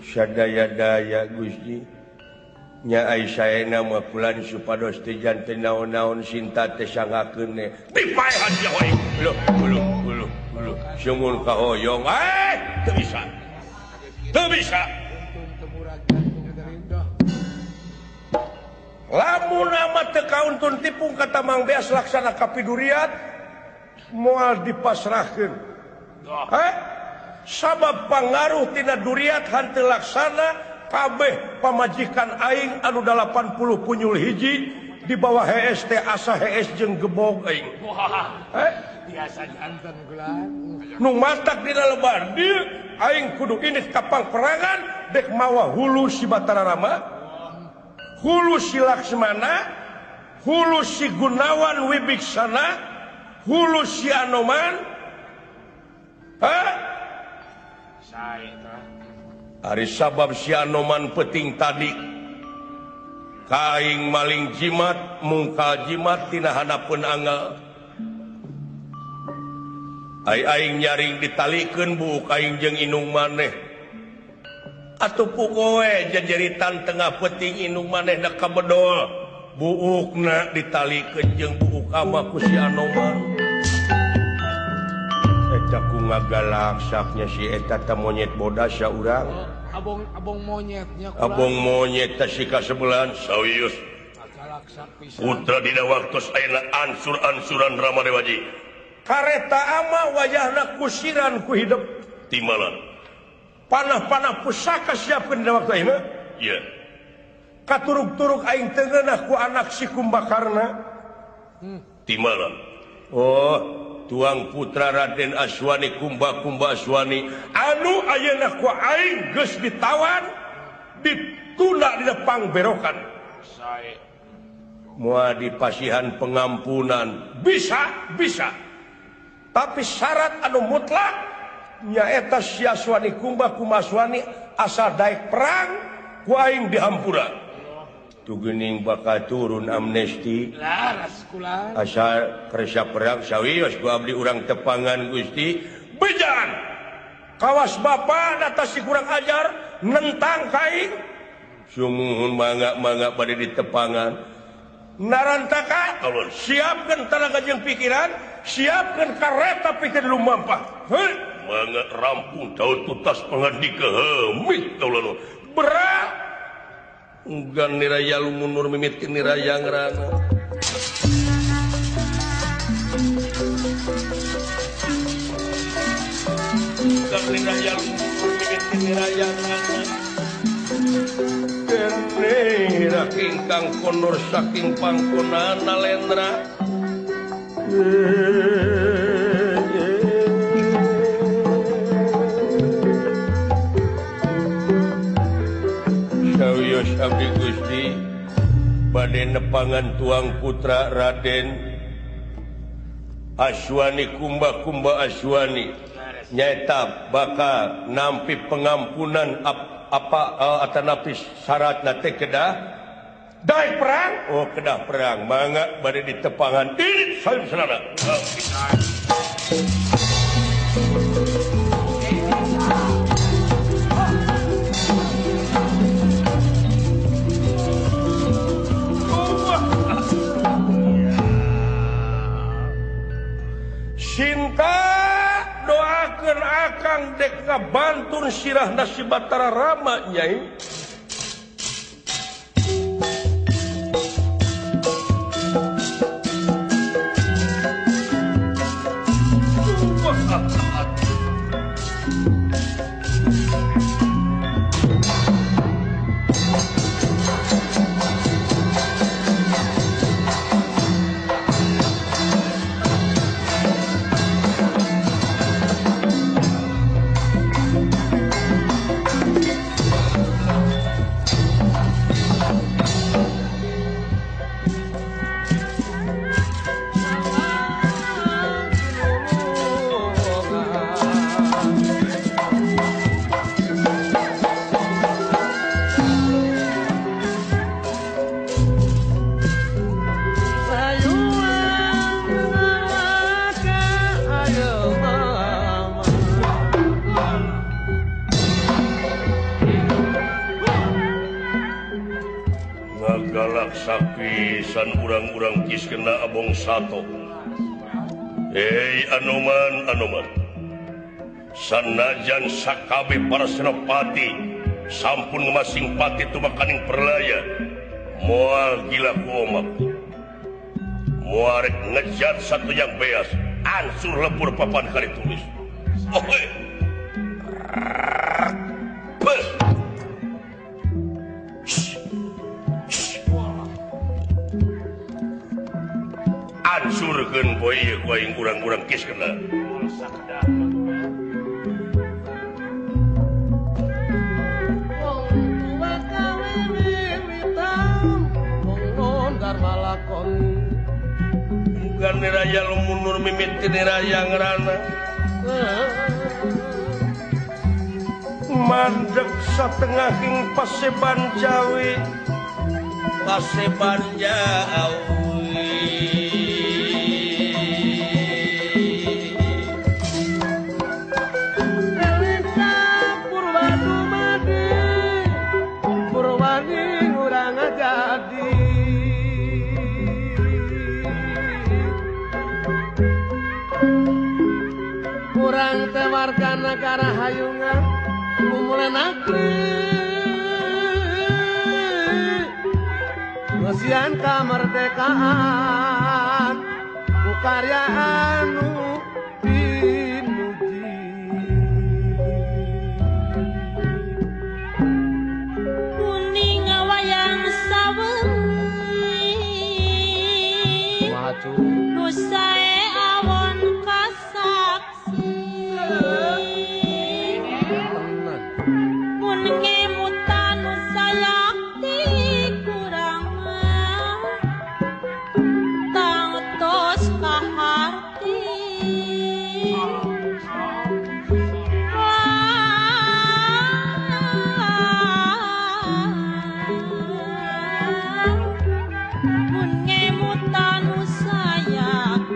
sadaya-daya Gusti nya Aisyah nama kulan supados teh janten naon-naon cinta teh sangakeun dipaehan jawa uluh seumun kahoyong teu bisa lamun amat teu kauntun tipung kata Mang Beas laksana kapiduriat moal dipasrahkeun sabab pangaruh tina duriat hanteu laksana kabeh pamajikan aing anu 80 punyul hiji di bawah HST asa HS jeung gebog aing. Biasa janten gelan. Nu matak dina lebar dieu aing kudu indit kapang perangan dek mawa hulu si Batara Rama, hulu si Laksmana, hulu si Gunawan Wibiksana, hulu si Anoman. Hari sabab si Anoman peting tadi kaing maling jimat mungkal jimat tina hanapeun angel aing nyaring ditalikeun buuk aing jeung inung maneh atuh pugowe jajeritan tengah peting inung maneh da kabedol buukna ditalikeun jeung buuk ama ku si Anoman eta ku ngagalaksaknya si eta teh monyet bodas saurang abong monyetnya abong monyet tasika sebelahan sawius putra dina waktu ayeuna ansur-ansuran Rama Dewaji kareta ama wajahna kusiran ku hidup timalan panah-panah pusaka siapkeun dina waktu ayeuna iya katuruk-turuk aing teu ngeunah ku anak si Kumbakarna timalan tuang putra Raden Aswani Kumba Aswani anu ayeuna ku aing geus ditawan ditunda dina pangberokan moal dipasihan pengampunan bisa tapi syarat anu mutlak nyaeta si Aswani Kumba Aswani asal daek perang ku aing dihampura tugening bakal turun amnesti asal kerja perang sawios ku abdi urang tepangan Gusti bejan kawas bapa data si kurang ajar nentang kaing sumuhun mangga pada di tepangan narantaka siapkan tenaga jeung pikiran siapkan kareta pikeun lumampah mangga rampung tahu tutas pangandika hemit taulanu berat enggan niraya lumunur mimit niraya ngerana enggan niraya lumunur mimit niraya ngerana kene raking kang konur saking pangkonana lendra sawios abdi Gusti bade nepangan tuang putra Raden Aswani Kumba Aswani nyaeta bakal nampi pengampunan atanapi syaratna teh kedah daek perang kedah perang mangga bade di tepangan ini saudara cinta doakeun akang dek ngabantun sirahna si Batara Rama Nyai sapisan urang-urang kis kena abong satu. Anoman sanajan sakabe para senopati sampun masing pati tumakaning perlaya moal gila kuomak muarek ngejat satu yang beas ansur lepur papan kali tulis oke ansurkeun poe ieu ku aing urang-urang kis kena bukan niraya lumunur mimiti niraya ngerana mandek satengah king paseban jawi kurang tewarga negara hayungan mulai negeri ngesian kemerdekaan karya anu pinuji kuning wayang sawengi nusae awon kasaksi mun ngemutan sayakti kurang tangtos kaharti mun ngemutan sayakti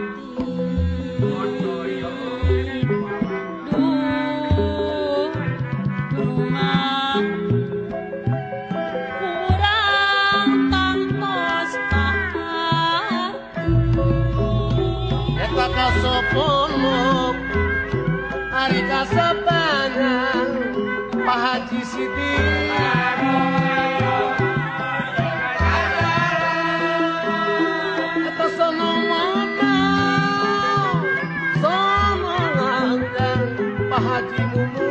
kurang tangtos kaharti eta kasopolok ari kasabanang Pak Haji Sidi eta sono mana sono nganggang Pak Haji Mumu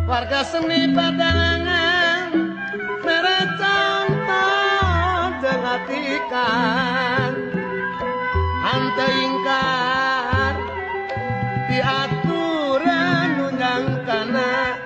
warga seni padangan merecang jengatikan ante ingkar diaturan nunjang kana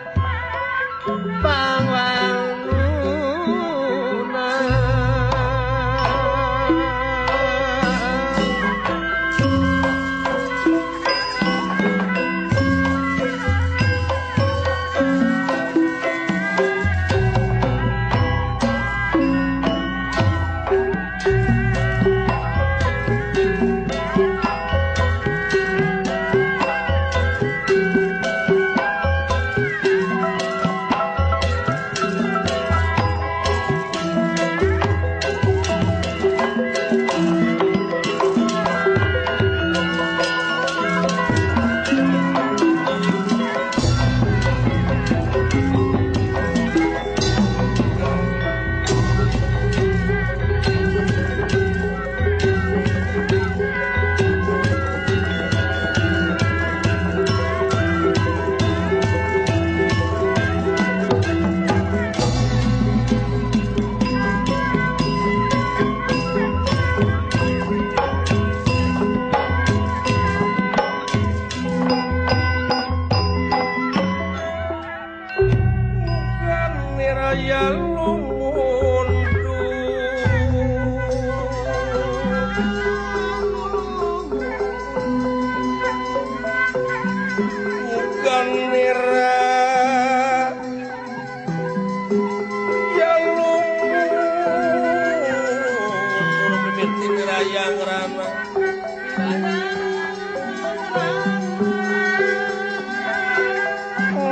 nirayang rama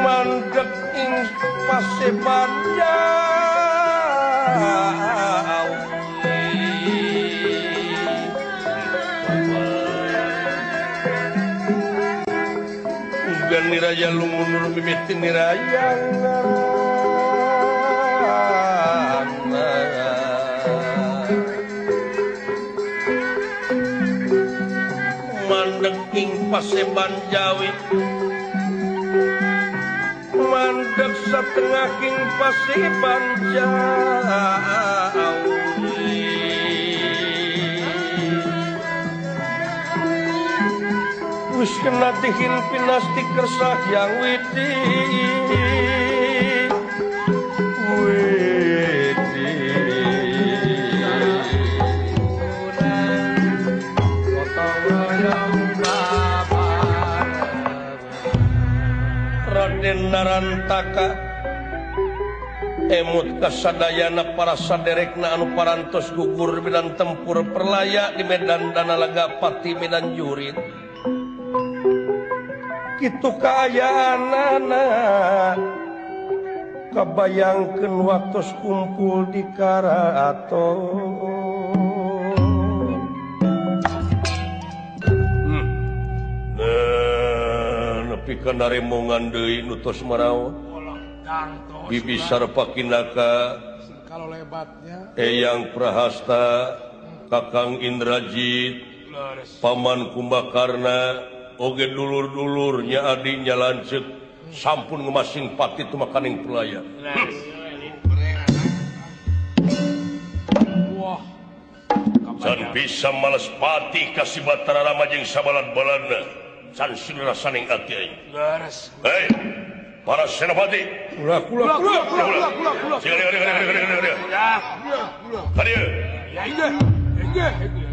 mandeg ing paseban ugan niraya lumunur mimiti nirayang mandeg ing paseban Jawi mandeg setengah king paseban Jawi wis kena tihin pinasti kersah yang witi Raden Narantaka emut kasadayana para saderekna anu parantos gugur medan tempur perlaya di medan Danalagapati medan Jurid kitu kaayaanana kabayangkeun waktu kumpul di karaton nepi kana remongan deui nutos marawa bibi sarpakinaka kalau lebatnya Eyang Prahasta Kakang Indrajit Paman Kumbakarna oge dulur-dulurnya adinya lancet sampun ngemasing pati itu makaning pelaya wah can bisa males pati kasih batara rama jeung sabalad-baladna can silura saning ati aing beres hei para senopati kula siga hadir ya iya ya hadir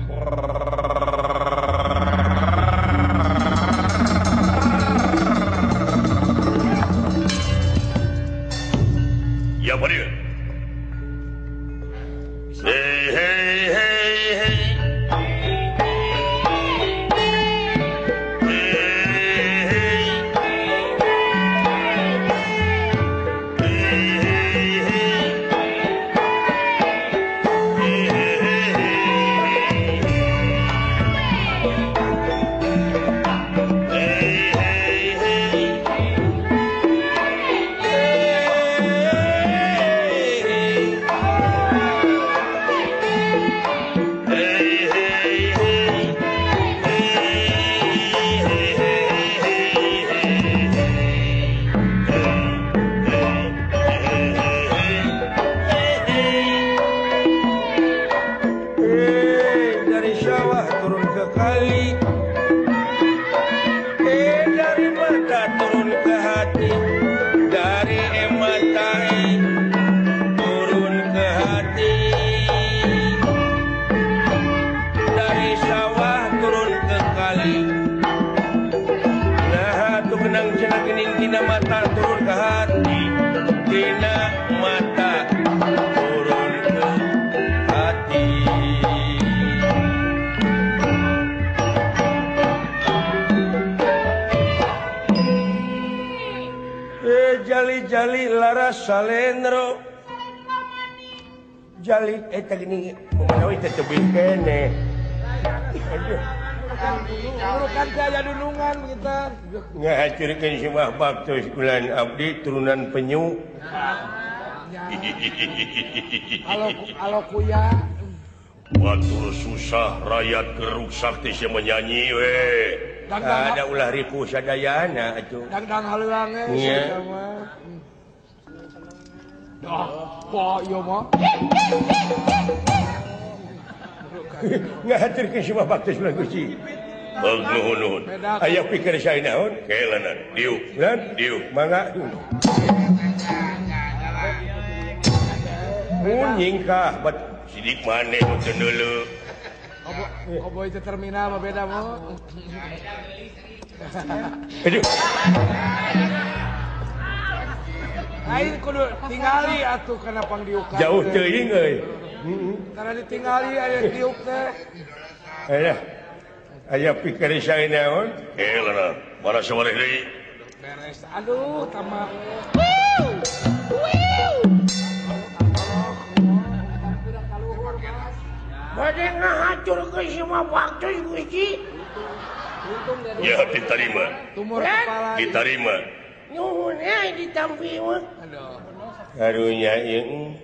jali laras salendro jali eta gini manawi teh tebing kene urukan saya dulungan kita ngahaturkeun simah baktos bulan abdi turunan penyu kalau kuya batur susah rakyat geruk sakti sia menyanyi we ada ulah ripu sadayana atuh dangdang haluang iya kok ieu mah ngahaturkeun simah baktos bulan Gusti nuhun aya pikir sae naon kelenan diuk lan diuk mangga munying kah bat sidik maneh nu teu neuleuh Koboy itu terminal mah beda mah. Aduh. Aing kudu tingali atuh kana pangdiukan. Jauh teuing euy. Karena ditingali aya diuk teh. aya pikir naon mana sore deui Beres. Aduh, tambah. bade ngahatur ke semua waktu Gusti ya diterima Tumor kepala. diterima nyuhun ditampi mah Aduh. karunya yang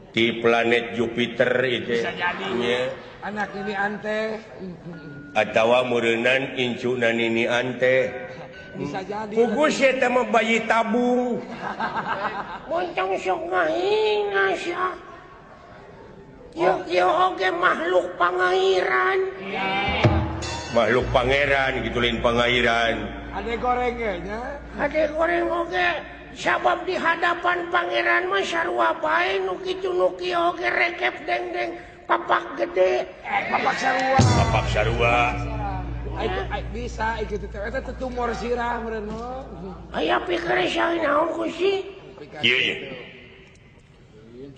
di planet Jupiter itu Bisa jadi. nya Anak ini ante. atawa meureunnan incunan ini ante Bisa jadi. pugus eta mah bayi tabung moncong sok ngahina sia Yo oge makhluk pangairan. makhluk pangeran gitu lain pangairan Ada gorengnya. Ade goreng oge sabab di hadapan pangeran mah sarua bae nu kitu nu kieu oge rekep deng-deng papak gede. Bapak sarua. papak sarua Bisa ikut itu. Eta teh tumor sirah meureun mah. Aya pikir sae naon Gusti? ieu nya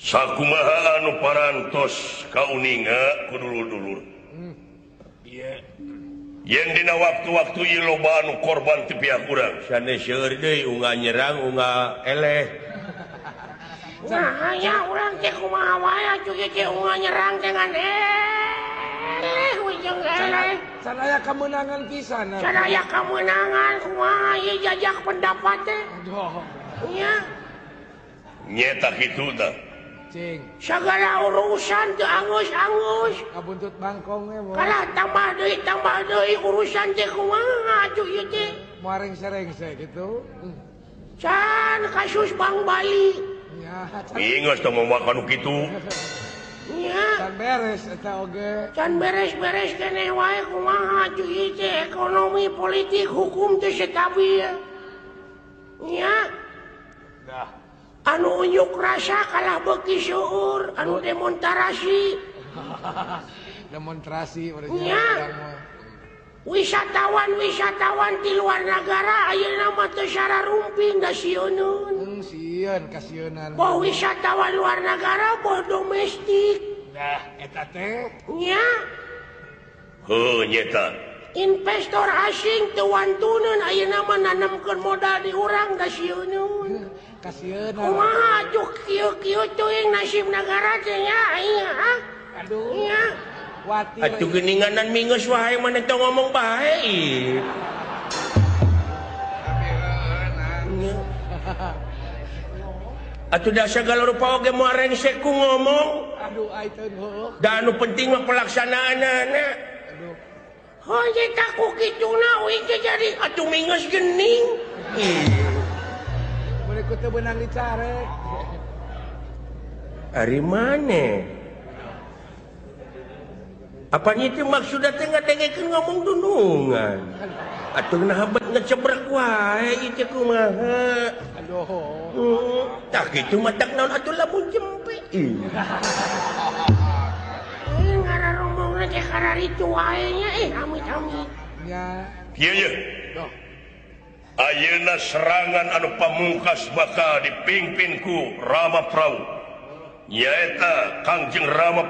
sakumaha anu parantos kauninga ku dulur-dulur yen dina waktu-waktu ieu loba anu korban ti pihak urang sanes seueur deui unga nyerang unga eleh Nah, aya urang teh kumaha wae atuh teh unga nyerang dengan ujung eleh. Sadaya kemenangan pisan. Sadaya kemenangan kumaha ieu jajak pendapat teh. Aduh. Nya, nyeta kitu tah Cing. sagala urusan teu angus-angus. Kabuntut bangkong we, Bo. Kalah tambah deui urusan teh kumaha atuh ieu teh. Muareng serengse gitu. Can kasus Bang Bali. Ya, ingus tong mamakan kitu Nya, can beres eta oge. can beres-beres keneh wae kumaha atuh ieu teh ekonomi, politik, hukum teh stabil. Nya, anu unjuk rasa kalah beuki seueur, anu demonstrasi. Demonstrasi pada Nya. jalan mah. Wisatawan di luar negara ayeuna mah teu sararumping da sieuneun. Sieun kasieunnan. Boh wisatawan luar negara boh domestik. Nah, eta teh Nya, heuh nyeta investor asing teu wantuneun ayeuna mah nanamkeun modal di urang da sieuneun. kasieunnan. Kumaha atuh kieu-kieu teuing nasib negara teh nya aya ha? Aduh, Nya, watir. atuh geuninganan mingeus wae mana teu ngomong bae atuh da sagala rupa oge moal rengsek ku ngomong Aduh, aiteun heuh. da anu penting mah pelaksanaanna Aduh. oh eta ku kituna uing teh jadi atuh mingeus geuning Mun ikut teu beunang dicarek. ari maneh apa itu maksudna teh ngadengekeun ngomong dunungan atuh nah bet ngecebrek wae ieu kumaha Aduh. tah kitu mah tak naon atuh lamun jempe ngararomongna teh kararitu wae nya amit-amit. Ya. kieu ye Doh. ayeuna serangan anu pamungkas bakal dipimpin ku Rama Prabu nyaeta Kangjeng Rama